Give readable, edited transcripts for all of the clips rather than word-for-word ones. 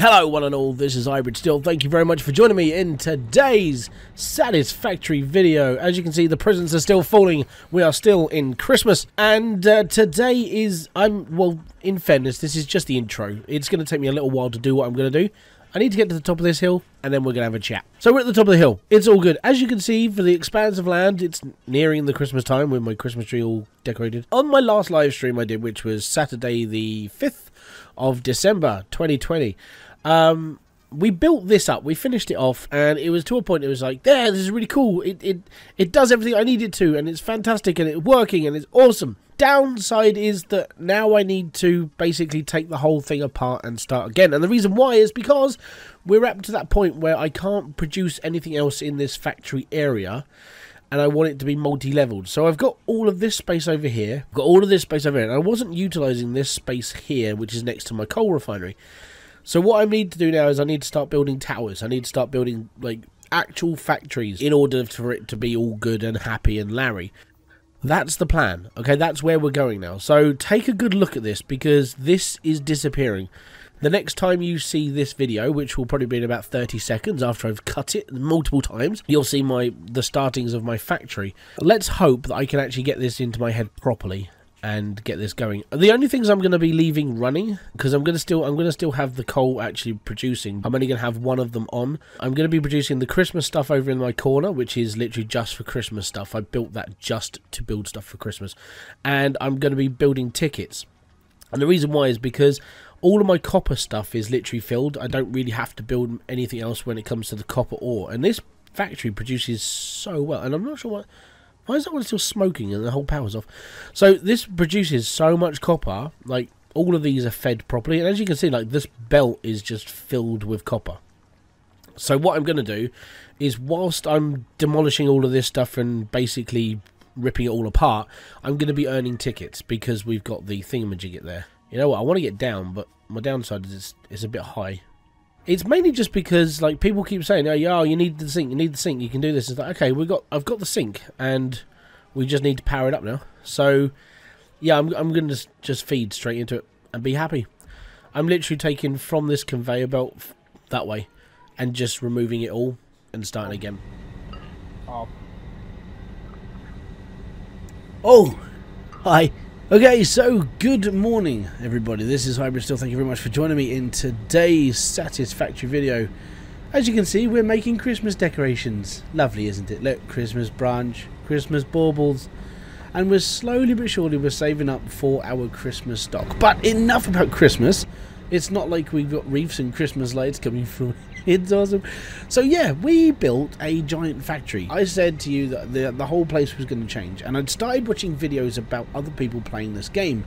Hello one and all, this is Hybridsteel. Thank you very much for joining me in today's Satisfactory video. As you can see, the presents are still falling. We are still in Christmas. And today is, well, in fairness, this is just the intro. It's going to take me a little while to do what I'm going to do. I need to get to the top of this hill, and then we're going to have a chat. So we're at the top of the hill. It's all good. As you can see, for the expanse of land, it's nearing the Christmas time with my Christmas tree all decorated. On my last live stream I did, which was Saturday the 5th of December 2020, we built this up, we finished it off, and it was to a point it was like, there, this is really cool, it does everything I need it to, and it's fantastic, and it's working, and it's awesome. Downside is that now I need to basically take the whole thing apart and start again, and the reason why is because we're up to that point where I can't produce anything else in this factory area, and I want it to be multi-leveled. So I've got all of this space over here, I've got all of this space over here, and I wasn't utilising this space here, which is next to my coal refinery. So what I need to do now is I need to start building towers. I need to start building, like, actual factories in order for it to be all good and happy and Larry. That's the plan, okay? That's where we're going now. So take a good look at this, because this is disappearing. The next time you see this video, which will probably be in about 30 seconds after I've cut it multiple times, you'll see the startings of my factory. Let's hope that I can actually get this into my head properly and get this going. The only things I'm going to be leaving running, because I'm going to still have the coal actually producing. I'm only going to have one of them on. I'm going to be producing the Christmas stuff over in my corner, which is literally just for Christmas stuff. I built that just to build stuff for Christmas. And I'm going to be building tickets. And the reason why is because all of my copper stuff is literally filled. I don't really have to build anything else when it comes to the copper ore. And this factory produces so well. And I'm not sure why is that one still smoking and the whole power's off? So this produces so much copper, like all of these are fed properly, and as you can see, like this belt is just filled with copper. So what I'm going to do is, whilst I'm demolishing all of this stuff and basically ripping it all apart, I'm going to be earning tickets because we've got the thingamajigget there. You know what, I want to get down, but my downside is it's a bit high. It's mainly just because, like, people keep saying, oh, you need the sink, you can do this. It's like, okay, I've got the sink, and we just need to power it up now. So, yeah, I'm going to just feed straight into it and be happy. I'm literally taking from this conveyor belt that way and just removing it all and starting again. Oh, hi. Okay, so good morning, everybody. This is Hybridsteel. Thank you very much for joining me in today's Satisfactory video. As you can see, we're making Christmas decorations. Lovely, isn't it? Look, Christmas branch, Christmas baubles, and we're slowly but surely we're saving up for our Christmas stock. But enough about Christmas. It's not like we've got wreaths and Christmas lights coming from. It's awesome. So yeah, we built a giant factory. I said to you that the whole place was going to change, and I'd started watching videos about other people playing this game,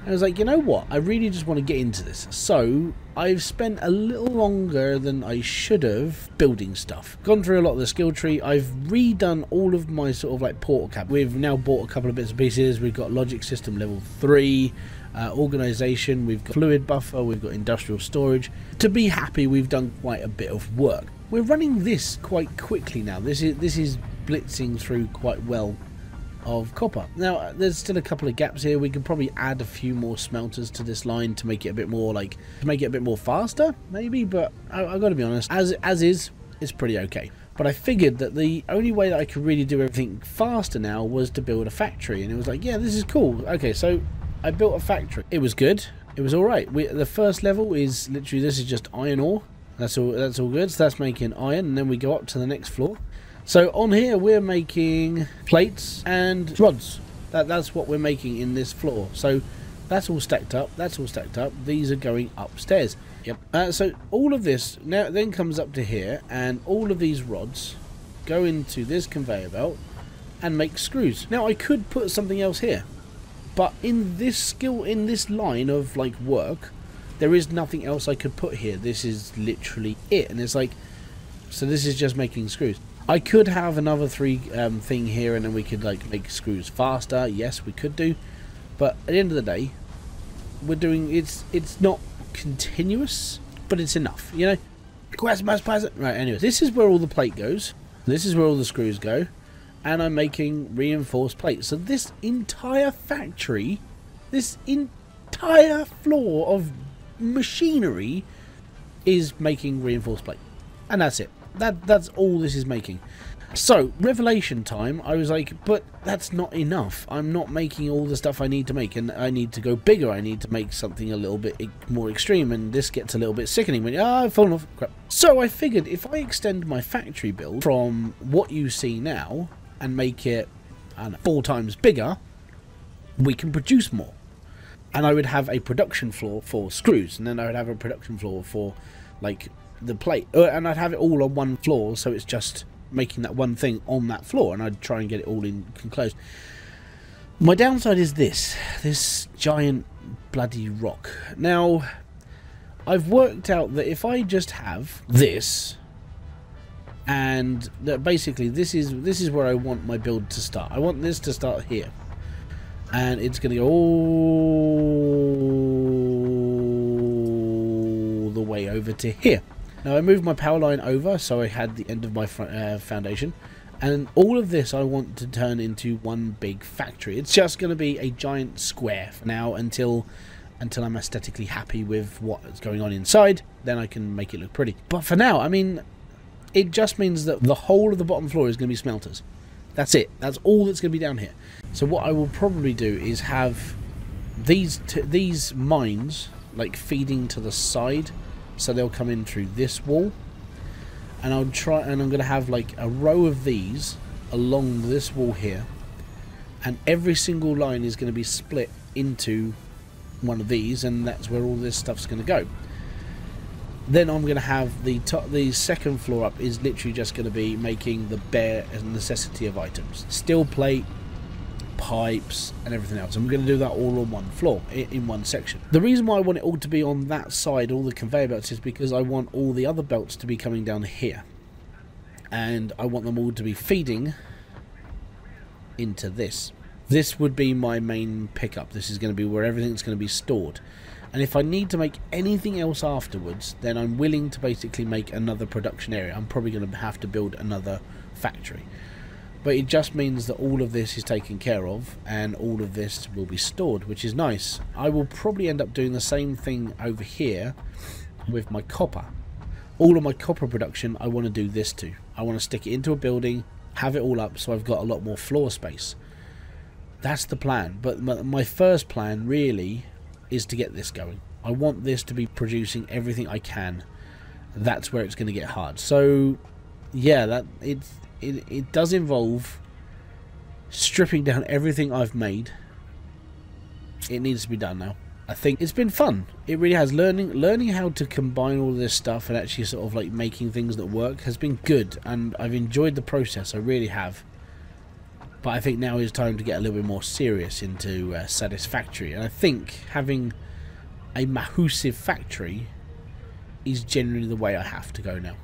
and I was like, you know what, I really just want to get into this. So I've spent a little longer than I should have building stuff. Gone through a lot of the skill tree. I've redone all of my sort of like portal cap. We've now bought a couple of bits and pieces. We've got logic system level 3. Organization, we've got fluid buffer, we've got industrial storage. To be happy, we've done quite a bit of work. We're running this quite quickly now. This is blitzing through quite well of copper. Now there's still a couple of gaps here. We could probably add a few more smelters to this line to make it a bit more faster maybe, but I've got to be honest, as is, it's pretty okay. But I figured that the only way that I could really do everything faster now was to build a factory, and it was like, yeah, this is cool. Okay, so I built a factory. It was good. It was alright. The first level is literally, this is just iron ore. That's all good. So that's making iron, and then we go up to the next floor. So on here we're making plates and rods. That's what we're making in this floor. So that's all stacked up. That's all stacked up. These are going upstairs. Yep. So all of this now then comes up to here, and all of these rods go into this conveyor belt and make screws. Now I could put something else here, but in this line of like work, there is nothing else I could put here. This is literally it, and it's like, so this is just making screws. I could have another 3 thing here, and then we could like make screws faster. Yes, we could do, but at the end of the day, we're doing it's not continuous, but it's enough, you know. Right. Anyway, this is where all the plate goes. This is where all the screws go. And I'm making reinforced plates. So this entire factory, this entire floor of machinery is making reinforced plate. And that's it. That's all this is making. So, revelation time, I was like, but that's not enough. I'm not making all the stuff I need to make, and I need to go bigger. I need to make something a little bit more extreme, and this gets a little bit sickening when I've fallen off. Crap. So I figured if I extend my factory build from what you see now and make it, I don't know, 4 times bigger, we can produce more. And I would have a production floor for screws, and then I would have a production floor for, like, the plate. And I'd have it all on one floor, so it's just making that one thing on that floor, and I'd try and get it all enclosed. My downside is this giant bloody rock. Now, I've worked out that if I just have this, and that basically this is where I want my build to start. I want this to start here, and it's going to go all the way over to here. Now I moved my power line over, so I had the end of my foundation, and all of this I want to turn into one big factory. It's just going to be a giant square for now until I'm aesthetically happy with what's going on inside. Then I can make it look pretty. But for now, I mean, it just means that the whole of the bottom floor is going to be smelters. That's it. That's all that's going to be down here. So what I will probably do is have these mines like feeding to the side. So they'll come in through this wall, and I'm going to have like a row of these along this wall here, and every single line is going to be split into one of these, and that's where all this stuff's going to go. Then I'm going to have the second floor up is literally just going to be making the bare necessity of items, steel plate, pipes, and everything else. I'm going to do that all on one floor, in one section. The reason why I want it all to be on that side, all the conveyor belts, is because I want all the other belts to be coming down here, and I want them all to be feeding into this. This would be my main pickup. This is going to be where everything's going to be stored, and if I need to make anything else afterwards, then I'm willing to basically make another production area. I'm probably going to have to build another factory. But it just means that all of this is taken care of, and all of this will be stored, which is nice. I will probably end up doing the same thing over here with my copper. All of my copper production, I want to do this too. I want to stick it into a building, have it all up, so I've got a lot more floor space. That's the plan. But my first plan really is to get this going. I want this to be producing everything I can. That's where it's going to get hard. So yeah, it does involve stripping down everything I've made. It needs to be done now. I think it's been fun. It really has. Learning how to combine all this stuff and actually sort of like making things that work has been good, and I've enjoyed the process. I really have. But I think now is time to get a little bit more serious into Satisfactory, and I think having a massive factory is generally the way I have to go now.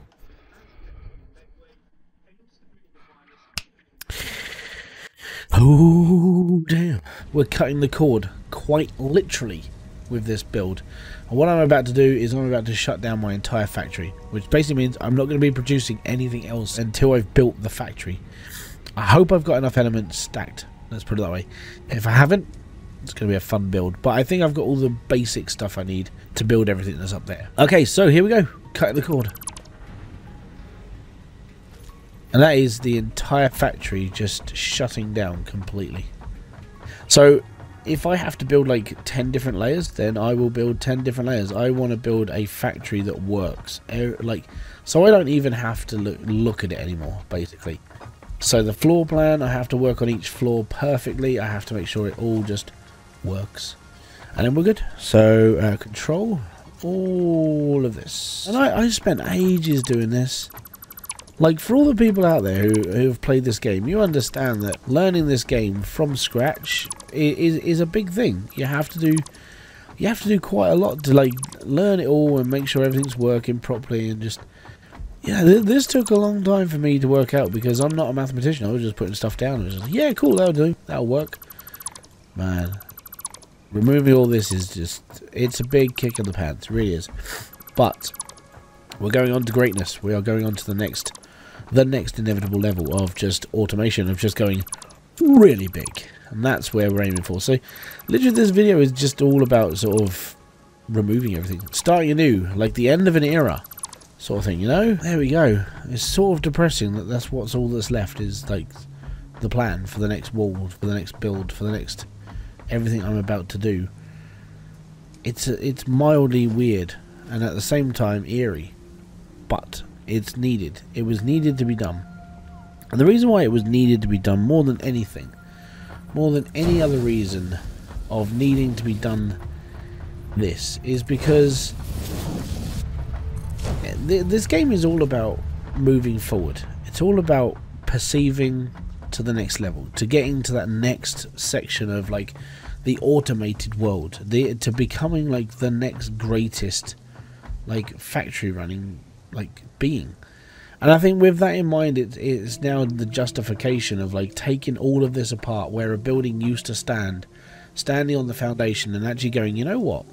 Oh damn, we're cutting the cord quite literally with this build, and what I'm about to do is I'm about to shut down my entire factory, which basically means I'm not going to be producing anything else until I've built the factory. I hope I've got enough elements stacked, let's put it that way. If I haven't, it's going to be a fun build, but I think I've got all the basic stuff I need to build everything that's up there. Okay, so here we go, cutting the cord. And that is the entire factory just shutting down completely. So if I have to build like 10 different layers, then I will build 10 different layers. I want to build a factory that works, like, so I don't even have to look at it anymore, basically. So the floor plan, I have to work on each floor perfectly. I have to make sure it all just works, and then we're good. So control all of this, and I spent ages doing this. Like, for all the people out there who have played this game, you understand that learning this game from scratch is a big thing. You have to do quite a lot to like learn it all and make sure everything's working properly, and just, yeah, this took a long time for me to work out because I'm not a mathematician. I was just putting stuff down and was just like, yeah, cool, that'll do, that'll work. Man, removing all this is just, it's a big kick in the pants, it really is. But we're going on to greatness. We are going on to the next inevitable level of just automation, of just going really big, and that's where we're aiming for. So literally this video is just all about sort of removing everything, starting anew, like the end of an era sort of thing, you know. There we go. It's sort of depressing that that's what's all that's left, is like the plan for the next wall, for the next build, for the next everything I'm about to do. It's mildly weird and at the same time eerie, but it's needed. It was needed to be done. And the reason why it was needed to be done, more than anything, more than any other reason of needing to be done this, is because this game is all about moving forward. It's all about perceiving to the next level, to getting to that next section of like the automated world, to becoming like the next greatest like factory running like being. And I think with that in mind, it's now the justification of like taking all of this apart, where a building used to stand, standing on the foundation and actually going, you know what,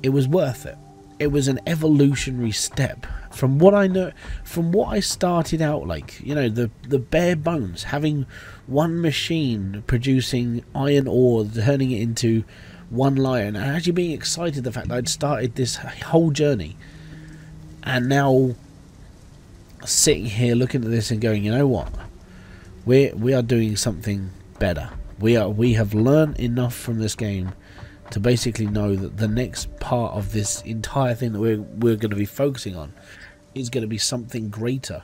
it was worth it. It was an evolutionary step from what I know, from what I started out like, you know, the bare bones, having one machine producing iron ore, turning it into one iron, and actually being excited the fact that I'd started this whole journey, and now sitting here looking at this and going, you know what, we are doing something better. We have learned enough from this game to basically know that the next part of this entire thing that we're going to be focusing on is going to be something greater.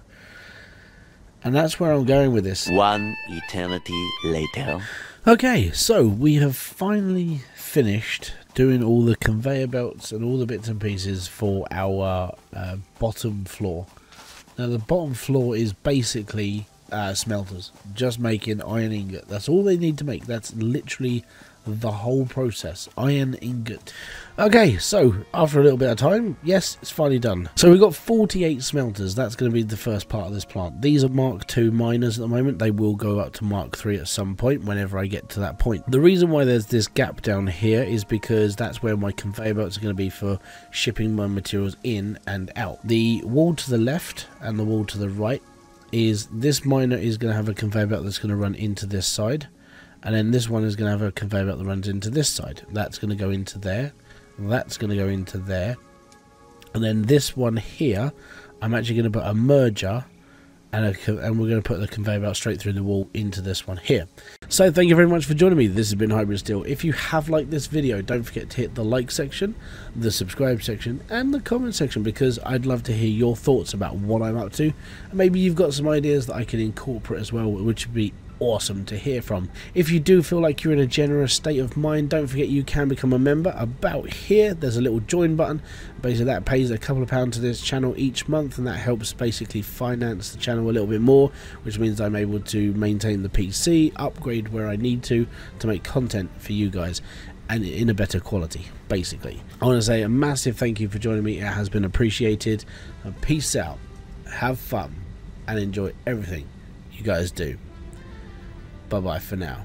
And that's where I'm going with this. One eternity later. Okay, so we have finally finished doing all the conveyor belts and all the bits and pieces for our bottom floor. Now the bottom floor is basically smelters, just making iron ingot. That's all they need to make. That's literally the whole process, iron ingot. Okay, so after a little bit of time, yes, it's finally done. So we've got 48 smelters. That's going to be the first part of this plant. These are Mark II miners at the moment. They will go up to Mark III at some point, whenever I get to that point. The reason why there's this gap down here is because that's where my conveyor belts are going to be for shipping my materials in and out. The wall to the left and the wall to the right is, this miner is going to have a conveyor belt that's going to run into this side. And then this one is going to have a conveyor belt that runs into this side. That's going to go into there. That's going to go into there. And then this one here, I'm actually going to put a merger, and we're going to put the conveyor belt straight through the wall into this one here. So thank you very much for joining me. This has been Hybridsteel. If you have liked this video, don't forget to hit the like section, the subscribe section, and the comment section, because I'd love to hear your thoughts about what I'm up to. And maybe you've got some ideas that I can incorporate as well, which would be awesome to hear from. If you do feel like you're in a generous state of mind, don't forget you can become a member. About here there's a little join button. Basically that pays a couple of pounds to this channel each month, and that helps basically finance the channel a little bit more, which means I'm able to maintain the PC, upgrade where I need to make content for you guys, and in a better quality. Basically, I want to say a massive thank you for joining me. It has been appreciated. Peace out, have fun, and enjoy everything you guys do. Bye bye for now.